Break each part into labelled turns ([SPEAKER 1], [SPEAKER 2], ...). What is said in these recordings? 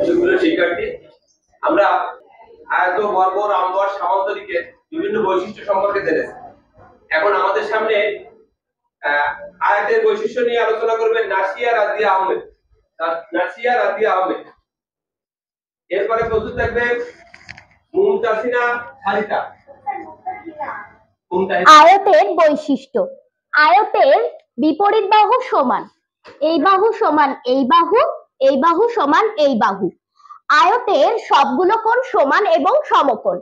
[SPEAKER 1] সুপ্রিয় শিক্ষার্থী, আমরা আয়ত, বর্গ, রম্বস, সামান্তরিকের বিভিন্ন বৈশিষ্ট্য সম্পর্কে জেনেছি। এখন আমাদের সামনে আয়াতের বৈশিষ্ট্য নিয়ে আলোচনা করবেন নাসিয়া রাজিয়া আহমেদ। নাসিয়া রাজিয়া আহমেদ। এরপরে প্রস্তুত থাকবে মুমতাসিনা হারিতা।
[SPEAKER 2] আয়তের বৈশিষ্ট্য। আয়তের বিপরীত বাহু সমান, এই বাহু সমান এই বাহু, এই বাহু সমান এই বাহু। আয়তের সবগুলো কোণ সমান এবং সমকোণ।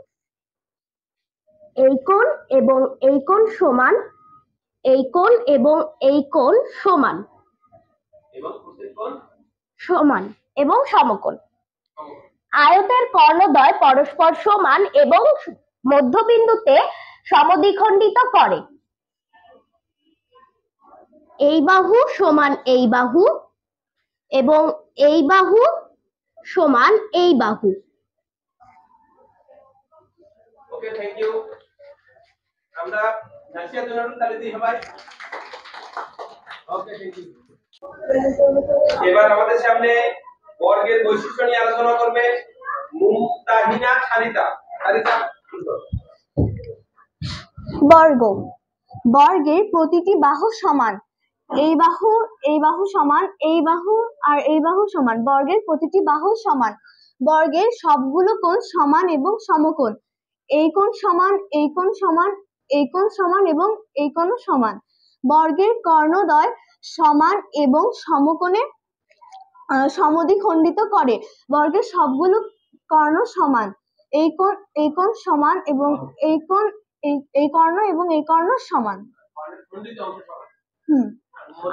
[SPEAKER 2] এই কোণ এবং এই কোণ সমান, এই কোণ এবং এই কোণ সমান, সমান এবং সমকোণ। আয়তের কর্ণদ্বয় পরস্পর সমান এবং মধ্যবিন্দুতে সমদ্বিখণ্ডিত করে। এই বাহু সমান এই বাহু এবং এই বাহু সমান এই বাহু।
[SPEAKER 1] ওকে, থ্যাংক ইউ। আমরা নাসিয়ার জন্য তালি দিই সবাই। ওকে, থ্যাংক ইউ। এবার আমাদের সামনে বর্গের বৈশিষ্ট্য নিয়ে আলোচনা করবে মুমতাহিনা হারিতা। হারিতা।
[SPEAKER 2] বর্গ। বর্গের প্রতিটি বাহু সমান, এই বাহু সমান এই বাহু আর এই বাহু সমান। বর্গের প্রতিটি বাহু সমান। বর্গের সবগুলো কোণ সমান এবং সমকোণ। এই কোণ সমান এই কোণ সমান, এই কোণ সমান এবং এই কোণও সমান। বর্গের কর্ণদ্বয় সমান এবং সমকোণে সমদ্বিখণ্ডিত করে। বর্গের সবগুলো কর্ণ সমান। এই কোণ সমান এবং এই কর্ণ এবং এই কর্ণ সমান।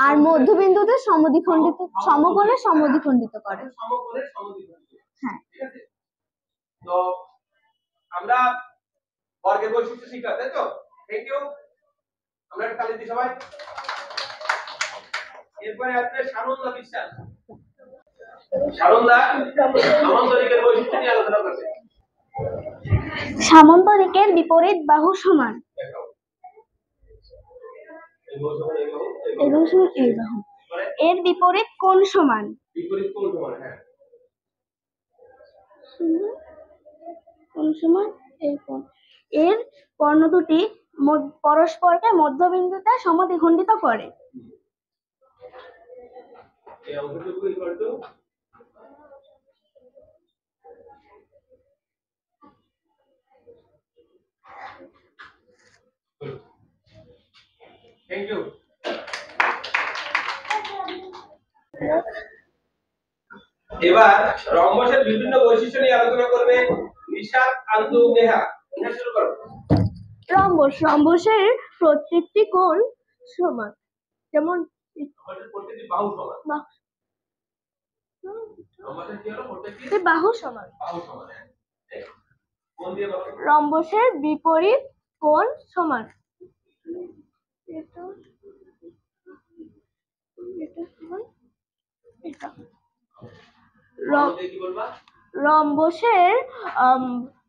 [SPEAKER 2] আর মধ্যবিন্দুতে সমদ্বিখণ্ডিত, সমকোণে সমদ্বিখণ্ডিত করে। হ্যাঁ,
[SPEAKER 1] তো আমরা বর্গের বৈশিষ্ট্য শিখলাম, তাই তো? Thank you. আমরা একটা তালি দিই সবাই। এরপরে আসবে সানন্দা বিশ্বাস। সানন্দা সামান্তরিকের বৈশিষ্ট্য নিয়ে আলোচনা করবে।
[SPEAKER 2] সামান্তরিকের বিপরীত বাহু সমান, এর বিপরীত কোণ সমান।
[SPEAKER 1] বিপরীত কোণ সমান, হ্যাঁ।
[SPEAKER 2] কোণ সমান এই কোণ। এর কর্ণ দুটি পরস্পরকে মধ্যবিন্দুতে সমদ্বিখণ্ডিত করে।
[SPEAKER 1] এই অংশটুকু ইকুয়াল টু থ্যাংক ইউ। এবার রম্বসের বিভিন্ন বৈশিষ্ট্য নিয়ে আলোচনা করবে নিশাত আন্দু নেহা। শুরু করো।
[SPEAKER 2] রম্বসের প্রত্যেকটি কোণ সমান, যেমন
[SPEAKER 1] প্রত্যেকটি বাহু সমান। রম্বসের কি হলো? প্রত্যেকটি
[SPEAKER 2] বাহু সমান।
[SPEAKER 1] বাহু সমান। কোণ দিয়ে বলো।
[SPEAKER 2] রম্বসের বিপরীত কোণ সমান।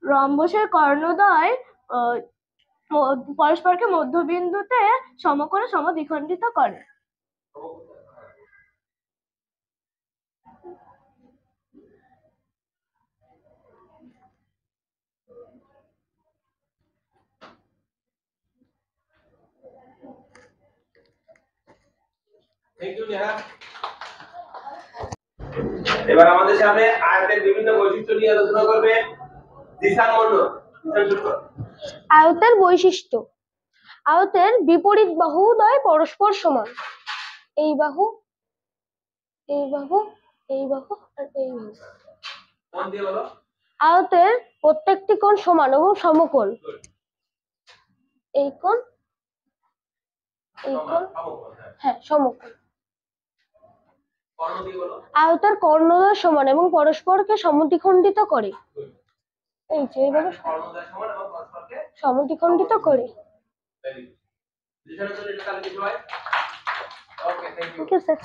[SPEAKER 2] রম্বসের কর্ণদ্বয় পরস্পরকে মধ্যবিন্দুতে সমকোণে সমদ্বিখণ্ডিত করে।
[SPEAKER 1] Thank you Neha. এবার আমাদের সামনে আয়তের বিভিন্ন বৈশিষ্ট্য নিয়ে আলোচনা করবে দিশান মণ্ডল। দিশান শুরু করো।
[SPEAKER 2] আয়তের বৈশিষ্ট্য। আয়তের বিপরীত বাহুদ্বয় পরস্পর সমান, এই বাহু এই বাহু এই বাহু আর এই বাহু।
[SPEAKER 1] কোণ দিয়ে বলো।
[SPEAKER 2] আয়তের প্রত্যেকটি কোণ সমান এবং সমকোণ। এই কোণ এই কোণ, হ্যাঁ, সমকোণ।
[SPEAKER 1] কর্ণ দিয়ে বলো।
[SPEAKER 2] আয়তের কর্ণদ্বয় সমান এবং পরস্পরকে সমদ্বিখণ্ডিত করে। এই যে এইভাবে
[SPEAKER 1] কর্ণদ্বয় সমান এবং পরস্পরকে
[SPEAKER 2] সমদ্বিখণ্ডিত করে।
[SPEAKER 1] দিশানের জন্য এটা তালি দিই সবাই। ওকে, থ্যাংক ইউ।
[SPEAKER 2] Okay sir.